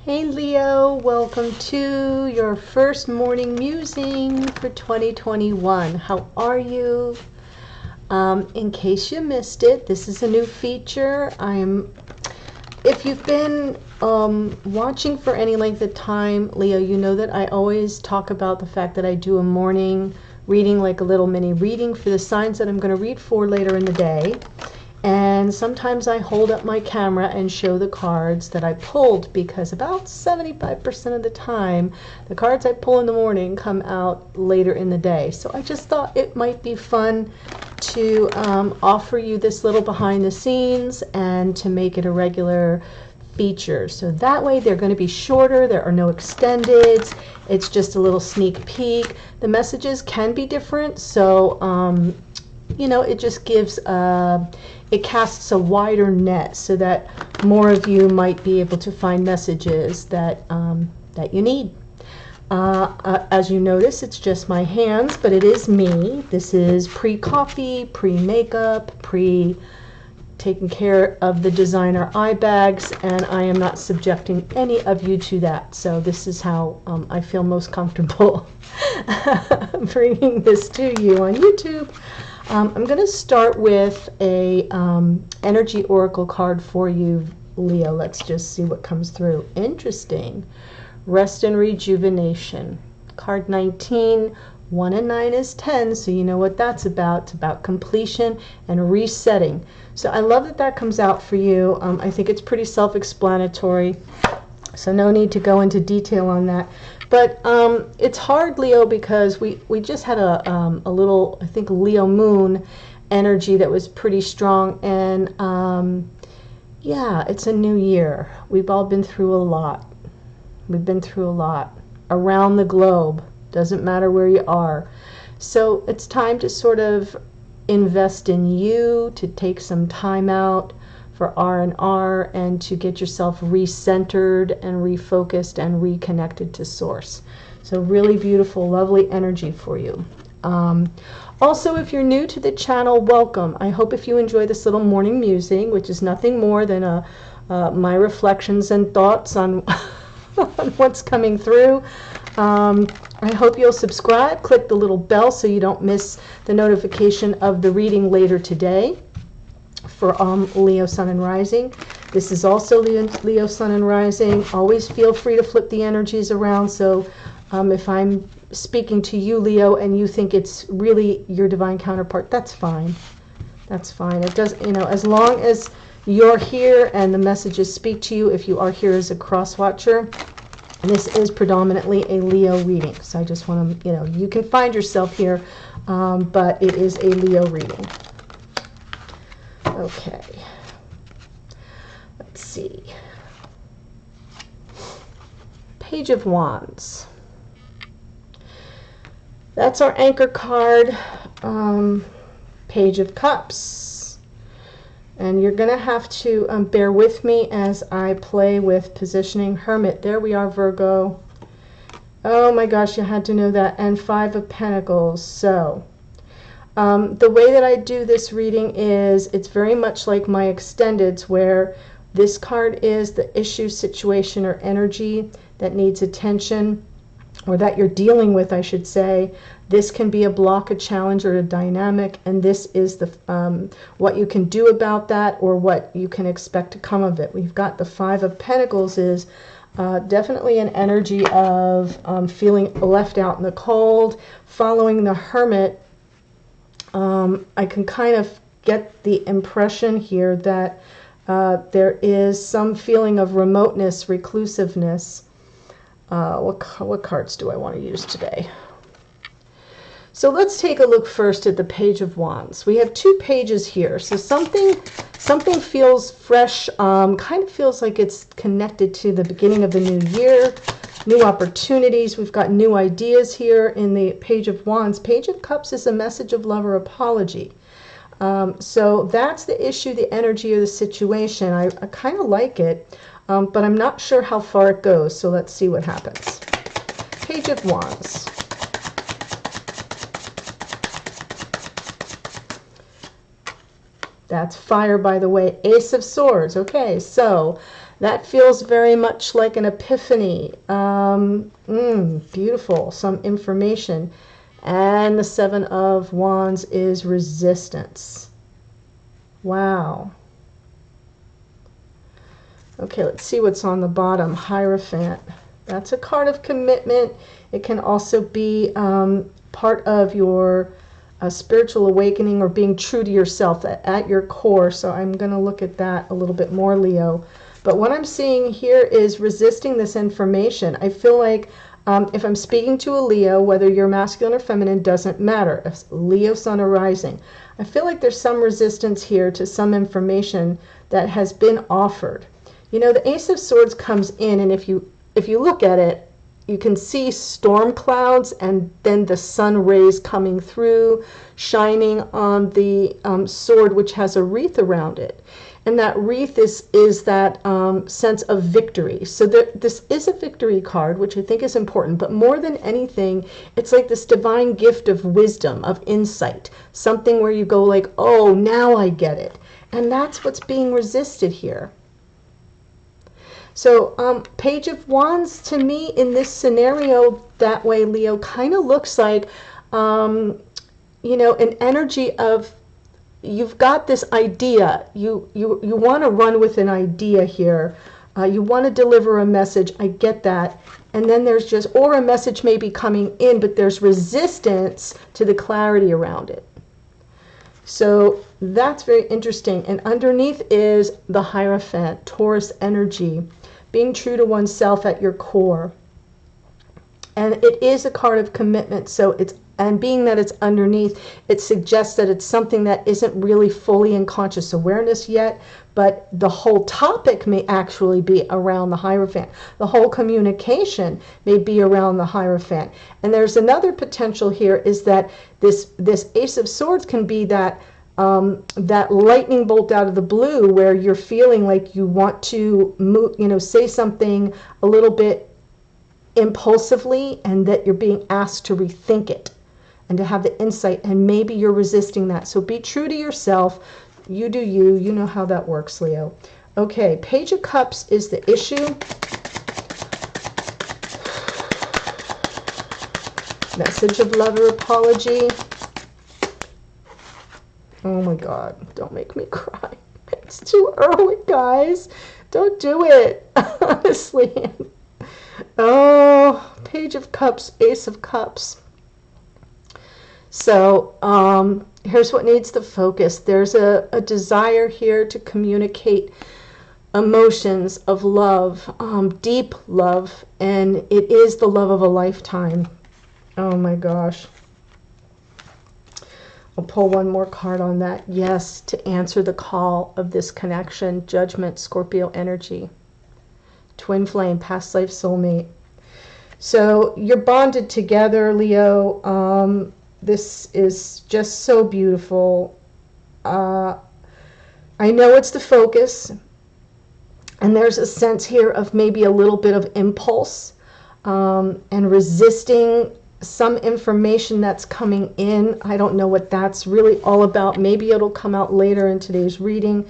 Hey Leo, welcome to your first morning musing for 2021. How are you? In case you missed it, this is a new feature. If you've been watching for any length of time, Leo, you know that I always talk about the fact that I do a morning reading, like a little mini reading for the signs that I'm going to read for later in the day. And sometimes I hold up my camera and show the cards that I pulled, because about 75% of the time the cards I pull in the morning come out later in the day. So I just thought it might be fun to offer you this little behind the scenes and to make it a regular feature. So that way they're going to be shorter, there are no extendeds, it's just a little sneak peek. The messages can be different, so it just gives it casts a wider net so that more of you might be able to find messages that you need. As you notice, it's just my hands, but it is me. This is pre-coffee, pre-makeup, taking care of the designer eye bags, and I am not subjecting any of you to that. So this is how I feel most comfortable bringing this to you on YouTube. I'm going to start with a energy oracle card for you, Leo. Let's just see what comes through. Interesting. Rest and rejuvenation. Card 19. 1 and 9 is 10, so you know what that's about. It's about completion and resetting. So I love that that comes out for you. I think it's pretty self-explanatory, so no need to go into detail on that. But it's hard, Leo, because we just had a little, I think, Leo moon energy that was pretty strong. And yeah, it's a new year. We've all been through a lot. We've been through a lot around the globe. Doesn't matter where you are. So it's time to sort of invest in you, to take some time out for R&R and to get yourself recentered and refocused and reconnected to source. So really beautiful, lovely energy for you. Also, if you're new to the channel, welcome. I hope if you enjoy this little morning musing, which is nothing more than my reflections and thoughts on, on what's coming through. I hope you'll subscribe, click the little bell so you don't miss the notification of the reading later today for Leo, Sun, and Rising. This is also Leo, Sun, and Rising. Always feel free to flip the energies around. So if I'm speaking to you, Leo, and you think it's really your divine counterpart, that's fine. That's fine. It does, as long as you're here and the messages speak to you. If you are here as a cross watcher, and this is predominantly a Leo reading. So I just want to, you can find yourself here, but it is a Leo reading. Okay, let's see. Page of Wands. That's our anchor card. Page of Cups. And you're going to have to bear with me as I play with positioning. Hermit. There we are, Virgo. Oh my gosh, you had to know that. And 5 of Pentacles. So the way that I do this reading is it's very much like my extendeds, where this card is the issue, situation, or energy that needs attention, or that you're dealing with, I should say. This can be a block, a challenge, or a dynamic, and this is the what you can do about that, or what you can expect to come of it. We've got the 5 of Pentacles is definitely an energy of feeling left out in the cold. Following the Hermit, I can kind of get the impression here that there is some feeling of remoteness, reclusiveness. What cards do I want to use today? So let's take a look first at the Page of Wands. We have 2 pages here. So something feels fresh, kind of feels like it's connected to the beginning of the new year, new opportunities. We've got new ideas here in the Page of Wands. Page of Cups is a message of love or apology. So that's the issue, the energy, or the situation. I kind of like it, but I'm not sure how far it goes. So let's see what happens. Page of Wands. That's fire, by the way. Ace of Swords. Okay, so That feels very much like an epiphany. Beautiful, some information. And the Seven of Wands is resistance. Wow. Okay, let's see what's on the bottom. Hierophant. That's a card of commitment. It can also be part of your spiritual awakening or being true to yourself at your core. So I'm going to look at that a little bit more, Leo. But what I'm seeing here is resisting this information. I feel like if I'm speaking to a Leo, whether you're masculine or feminine, doesn't matter. If Leo, sun or rising, I feel like there's some resistance here to some information that has been offered. You know, the Ace of Swords comes in, and if you look at it, you can see storm clouds and then the sun rays coming through, shining on the sword, which has a wreath around it. And that wreath is that sense of victory. So this is a victory card, which I think is important. But more than anything, it's like this divine gift of wisdom, of insight. Something where you go like, oh, now I get it. And that's what's being resisted here. So Page of Wands, to me, in this scenario, that way, Leo, kind of looks like, you know, an energy of, you've got this idea. You want to run with an idea here. You want to deliver a message. I get that. And then there's just, or a message may be coming in, but there's resistance to the clarity around it. So that's very interesting. And underneath is the Hierophant, Taurus energy, being true to oneself at your core. And it is a card of commitment. So it's, and being that it's underneath, it suggests that it's something that isn't really fully in conscious awareness yet, but the whole topic may actually be around the Hierophant. The whole communication may be around the Hierophant. And there's another potential here, is that this Ace of Swords can be that that lightning bolt out of the blue, where you're feeling like you want to move, you know, say something a little bit impulsively, and that you're being asked to rethink it and to have the insight, and maybe you're resisting that. So be true to yourself. You do you. You know how that works, Leo. Okay, Page of Cups is the issue. Message of love or apology. Oh my God, don't make me cry. It's too early, guys. Don't do it, honestly. Oh, Page of Cups, Ace of Cups. So here's what needs the focus. There's a desire here to communicate emotions of love, deep love, and it is the love of a lifetime. Oh my gosh. I'll pull one more card on that. Yes, to answer the call of this connection, Judgment, Scorpio energy, twin flame, past life soulmate. So you're bonded together, Leo. This is just so beautiful. I know it's the focus, and there's a sense here of maybe a little bit of impulse and resisting some information that's coming in. I don't know what that's really all about. Maybe it'll come out later in today's reading.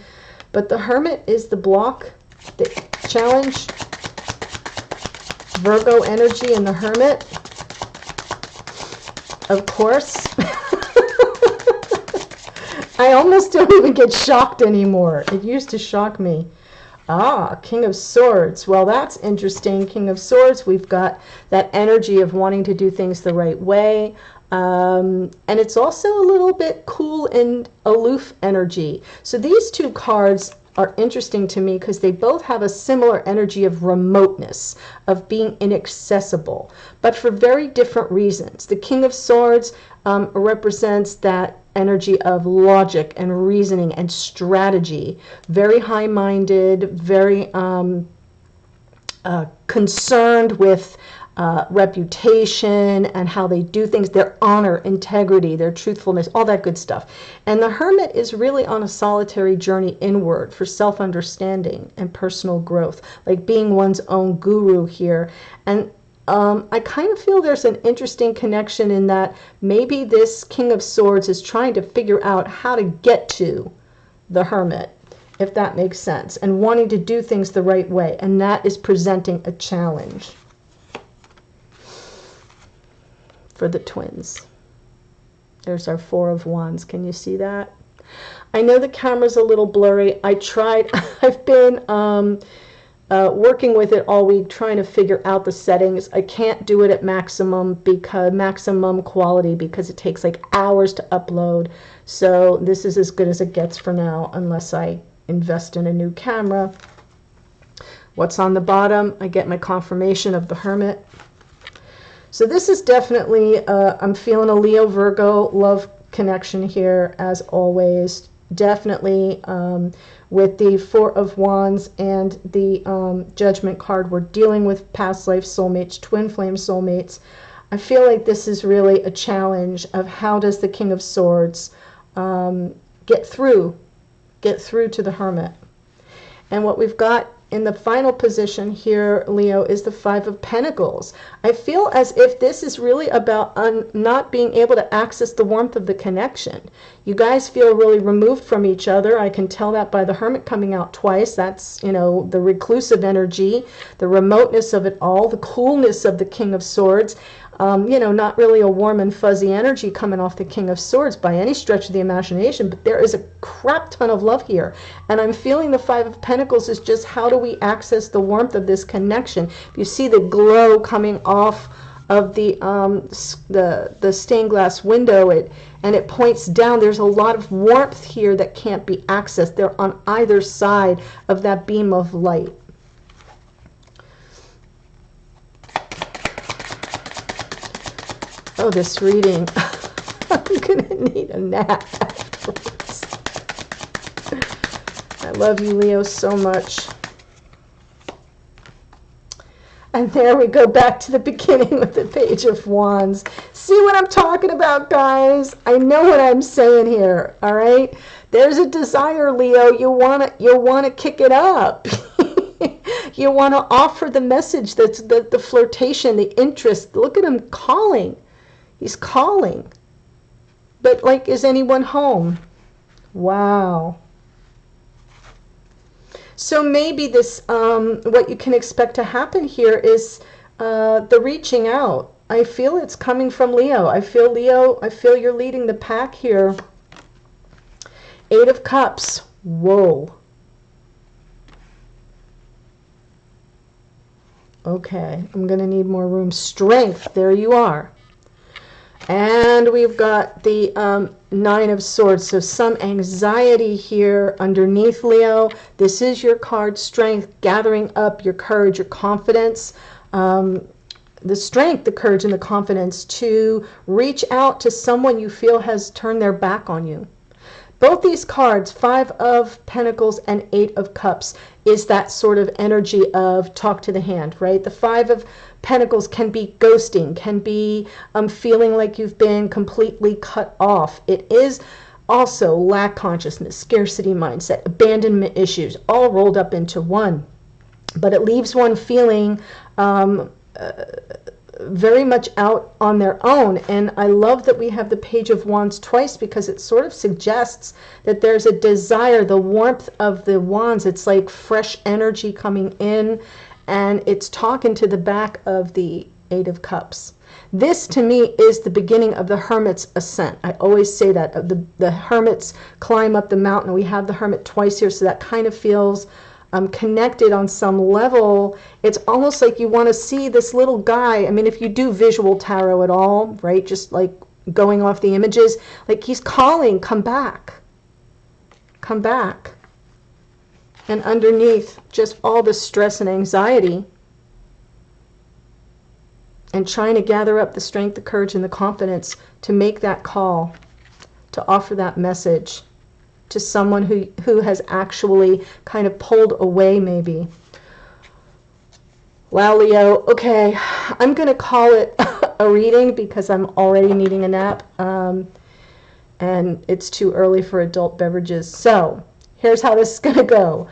But the Hermit is the block, the challenge. Virgo energy in the Hermit, of course. I almost don't even get shocked anymore. It used to shock me. Ah, King of Swords. Well, that's interesting. King of Swords, we've got that energy of wanting to do things the right way. And it's also a little bit cool and aloof energy. So these two cards are interesting to me because they both have a similar energy of remoteness, of being inaccessible, but for very different reasons. The King of Swords represents that energy of logic and reasoning and strategy, very high-minded, very concerned with reputation and how they do things, their honor, integrity, their truthfulness, all that good stuff. And the Hermit is really on a solitary journey inward for self-understanding and personal growth, like being one's own guru here. And I kind of feel there's an interesting connection in that maybe this King of Swords is trying to figure out how to get to the Hermit. if that makes sense, and wanting to do things the right way, and that is presenting a challenge for the twins. There's our Four of Wands. Can you see that? I know the camera's a little blurry. I tried, I've been working with it all week, trying to figure out the settings. I can't do it at maximum quality because it takes like hours to upload. So this is as good as it gets for now, unless I invest in a new camera. What's on the bottom? I get my confirmation of the Hermit. So this is definitely, I'm feeling a Leo Virgo love connection here, as always. Definitely with the Four of Wands and the Judgment card, we're dealing with past life soulmates, twin flame soulmates. I feel like this is really a challenge of how does the King of Swords get through to the Hermit. And what we've got in the final position here, Leo, is the Five of Pentacles. I feel as if this is really about not being able to access the warmth of the connection. You guys feel really removed from each other. I can tell that by the Hermit coming out twice. That's, you know, the reclusive energy, the remoteness of it all, the coolness of the King of Swords. You know, not really a warm and fuzzy energy coming off the King of Swords by any stretch of the imagination, but there is a crap ton of love here. And I'm feeling the Five of Pentacles is just how do we access the warmth of this connection? You see the glow coming off of the stained glass window, and it points down. There's a lot of warmth here that can't be accessed. They're on either side of that beam of light. Oh, this reading. I'm going to need a nap afterwards. I love you, Leo, so much. And there we go back to the beginning with the Page of Wands. See what I'm talking about, guys? I know what I'm saying here, all right? There's a desire, Leo. You want to kick it up. You want to offer the message, that's the flirtation, the interest. Look at him calling. He's calling. But, like, is anyone home? Wow. So maybe this, what you can expect to happen here is the reaching out. I feel it's coming from Leo. I feel you're leading the pack here. Eight of Cups. Whoa. Okay, I'm going to need more room. Strength. There you are. And we've got the Nine of Swords. So some anxiety here underneath, Leo. This is your card, Strength, gathering up your courage, your confidence. The strength, the courage, and the confidence to reach out to someone you feel has turned their back on you. Both these cards, Five of Pentacles and Eight of Cups, is that sort of energy of talk to the hand, right? The Five of Pentacles can be ghosting, can be feeling like you've been completely cut off. It is also lack consciousness, scarcity mindset, abandonment issues, all rolled up into one. But it leaves one feeling very much out on their own. And I love that we have the Page of Wands twice, because it sort of suggests that there's a desire, the warmth of the wands. It's like fresh energy coming in, and it's talking to the back of the Eight of Cups. This to me is the beginning of the Hermit's ascent. I always say that the Hermits climb up the mountain. We have the Hermit twice here, so that kind of feels connected on some level. It's almost like you want to see this little guy. I mean, if you do visual tarot at all, right, just like going off the images, like he's calling, come back, come back. And underneath, just all the stress and anxiety, and trying to gather up the strength, the courage, and the confidence to make that call, to offer that message to someone who has actually kind of pulled away, maybe. Wow, Leo. Okay, I'm going to call it a reading because I'm already needing a nap, and it's too early for adult beverages. So here's how this is going to go.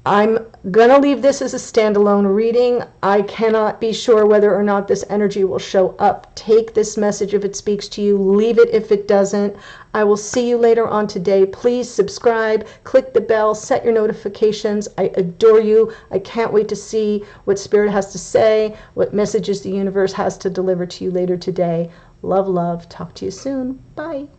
I'm Gonna leave this as a standalone reading. I cannot be sure whether or not this energy will show up. Take this message if it speaks to you. Leave it if it doesn't. I will see you later on today. Please subscribe, click the bell, set your notifications. I adore you. I can't wait to see what Spirit has to say, what messages the universe has to deliver to you later today. Love, love. Talk to you soon. Bye.